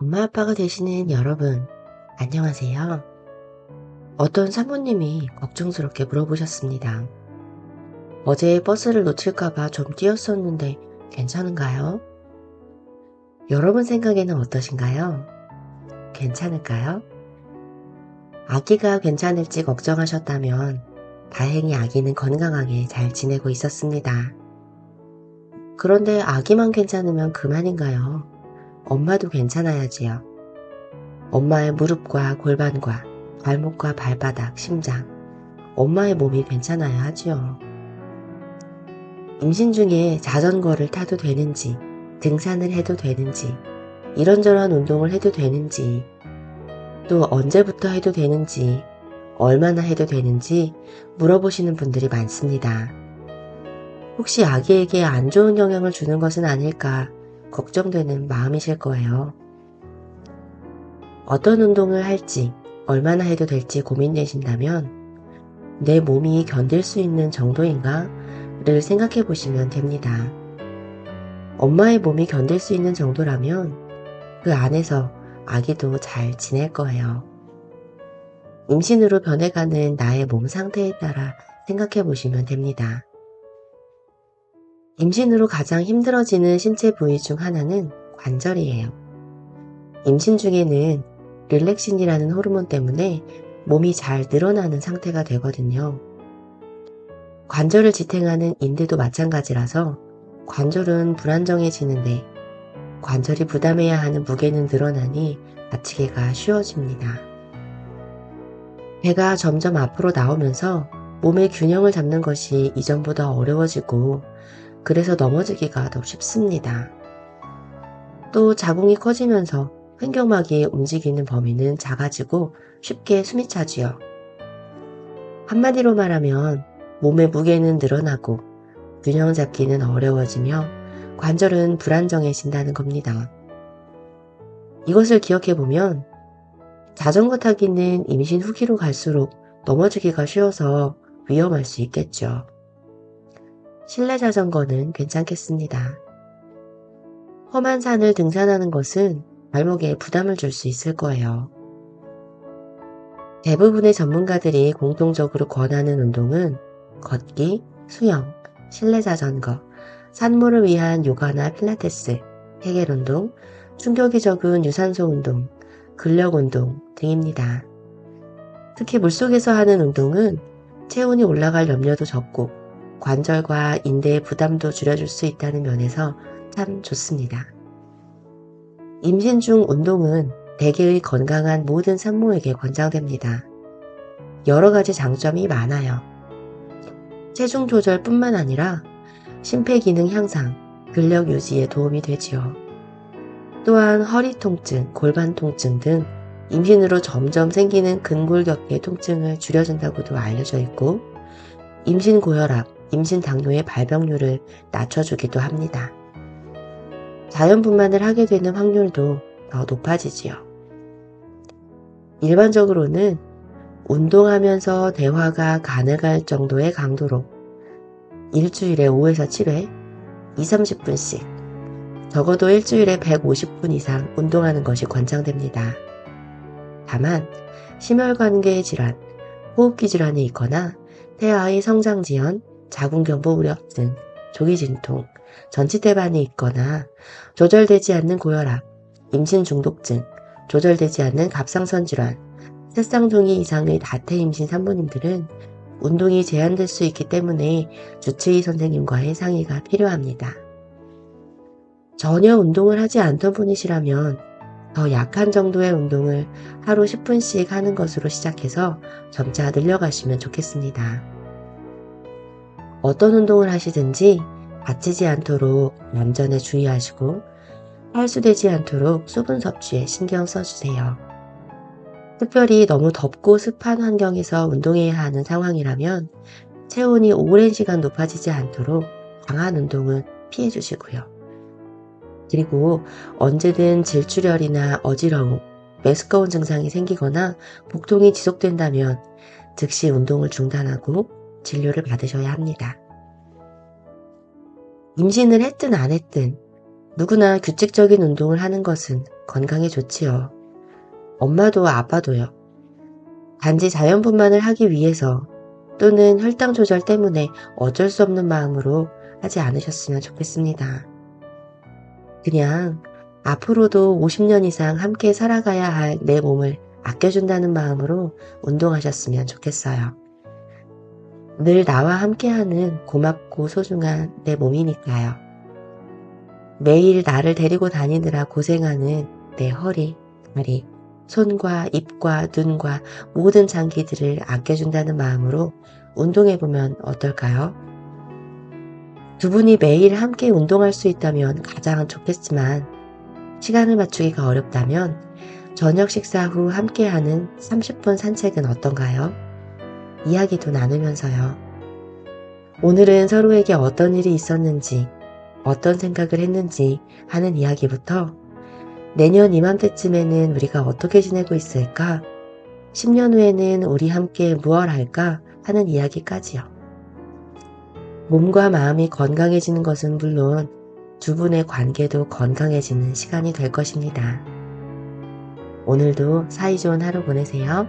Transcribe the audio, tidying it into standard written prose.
엄마 아빠가 되시는 여러분, 안녕하세요. 어떤 사모님이 걱정스럽게 물어보셨습니다. 어제 버스를 놓칠까봐 좀 뛰었었는데 괜찮은가요? 여러분 생각에는 어떠신가요? 괜찮을까요? 아기가 괜찮을지 걱정하셨다면 다행히 아기는 건강하게 잘 지내고 있었습니다. 그런데 아기만 괜찮으면 그만인가요? 엄마도 괜찮아야지요. 엄마의 무릎과 골반과 발목과 발바닥, 심장, 엄마의 몸이 괜찮아야 하지요. 임신 중에 자전거를 타도 되는지, 등산을 해도 되는지, 이런저런 운동을 해도 되는지, 또 언제부터 해도 되는지, 얼마나 해도 되는지 물어보시는 분들이 많습니다. 혹시 아기에게 안 좋은 영향을 주는 것은 아닐까 걱정되는 마음이실 거예요. 어떤 운동을 할지, 얼마나 해도 될지 고민되신다면 내 몸이 견딜 수 있는 정도인가를 생각해 보시면 됩니다. 엄마의 몸이 견딜 수 있는 정도라면 그 안에서 아기도 잘 지낼 거예요. 임신으로 변해가는 나의 몸 상태에 따라 생각해 보시면 됩니다. 임신으로 가장 힘들어지는 신체 부위 중 하나는 관절이에요. 임신 중에는 릴렉신이라는 호르몬 때문에 몸이 잘 늘어나는 상태가 되거든요. 관절을 지탱하는 인대도 마찬가지라서 관절은 불안정해지는데 관절이 부담해야 하는 무게는 늘어나니 다치기가 쉬워집니다. 배가 점점 앞으로 나오면서 몸의 균형을 잡는 것이 이전보다 어려워지고 그래서 넘어지기가 더 쉽습니다. 또 자궁이 커지면서 횡격막이 움직이는 범위는 작아지고 쉽게 숨이 차지요. 한마디로 말하면 몸의 무게는 늘어나고 균형 잡기는 어려워지며 관절은 불안정해진다는 겁니다. 이것을 기억해보면 자전거 타기는 임신 후기로 갈수록 넘어지기가 쉬워서 위험할 수 있겠죠. 실내 자전거는 괜찮겠습니다. 험한 산을 등산하는 것은 발목에 부담을 줄 수 있을 거예요. 대부분의 전문가들이 공통적으로 권하는 운동은 걷기, 수영, 실내 자전거, 산모를 위한 요가나 필라테스, 헤겔 운동, 충격이 적은 유산소 운동, 근력 운동 등입니다. 특히 물속에서 하는 운동은 체온이 올라갈 염려도 적고 관절과 인대의 부담도 줄여줄 수 있다는 면에서 참 좋습니다. 임신 중 운동은 대개의 건강한 모든 산모에게 권장됩니다. 여러 가지 장점이 많아요. 체중 조절뿐만 아니라 심폐기능 향상, 근력 유지에 도움이 되지요. 또한 허리 통증, 골반 통증 등 임신으로 점점 생기는 근골격계 통증을 줄여준다고도 알려져 있고 임신 고혈압, 임신 당뇨의 발병률을 낮춰주기도 합니다. 자연분만을 하게 되는 확률도 더 높아지지요. 일반적으로는 운동하면서 대화가 가능할 정도의 강도로 일주일에 5에서 7회, 20-30분씩, 적어도 일주일에 150분 이상 운동하는 것이 권장됩니다. 다만 심혈관계 질환, 호흡기 질환이 있거나 태아의 성장지연, 자궁경부 우려증, 조기진통, 전치태반이 있거나 조절되지 않는 고혈압, 임신 중독증, 조절되지 않는 갑상선 질환, 새쌍둥이 이상의 다태 임신 산모님들은 운동이 제한될 수 있기 때문에 주치의 선생님과의 상의가 필요합니다. 전혀 운동을 하지 않던 분이시라면 더 약한 정도의 운동을 하루 10분씩 하는 것으로 시작해서 점차 늘려가시면 좋겠습니다. 어떤 운동을 하시든지 다치지 않도록 안전에 주의하시고 탈수되지 않도록 수분 섭취에 신경 써주세요. 특별히 너무 덥고 습한 환경에서 운동해야 하는 상황이라면 체온이 오랜 시간 높아지지 않도록 강한 운동은 피해 주시고요. 그리고 언제든 질출혈이나 어지러움, 메스꺼운 증상이 생기거나 복통이 지속된다면 즉시 운동을 중단하고 진료를 받으셔야 합니다. 임신을 했든 안 했든 누구나 규칙적인 운동을 하는 것은 건강에 좋지요. 엄마도 아빠도요. 단지 자연분만을 하기 위해서 또는 혈당 조절 때문에 어쩔 수 없는 마음으로 하지 않으셨으면 좋겠습니다. 그냥 앞으로도 50년 이상 함께 살아가야 할 내 몸을 아껴준다는 마음으로 운동하셨으면 좋겠어요. 늘 나와 함께하는 고맙고 소중한 내 몸이니까요. 매일 나를 데리고 다니느라 고생하는 내 허리, 다리, 손과 입과 눈과 모든 장기들을 아껴준다는 마음으로 운동해보면 어떨까요? 두 분이 매일 함께 운동할 수 있다면 가장 좋겠지만 시간을 맞추기가 어렵다면 저녁 식사 후 함께하는 30분 산책은 어떤가요? 이야기도 나누면서요. 오늘은 서로에게 어떤 일이 있었는지, 어떤 생각을 했는지 하는 이야기부터 내년 이맘때쯤에는 우리가 어떻게 지내고 있을까? 10년 후에는 우리 함께 무얼 할까? 하는 이야기까지요. 몸과 마음이 건강해지는 것은 물론 두 분의 관계도 건강해지는 시간이 될 것입니다. 오늘도 사이 좋은 하루 보내세요.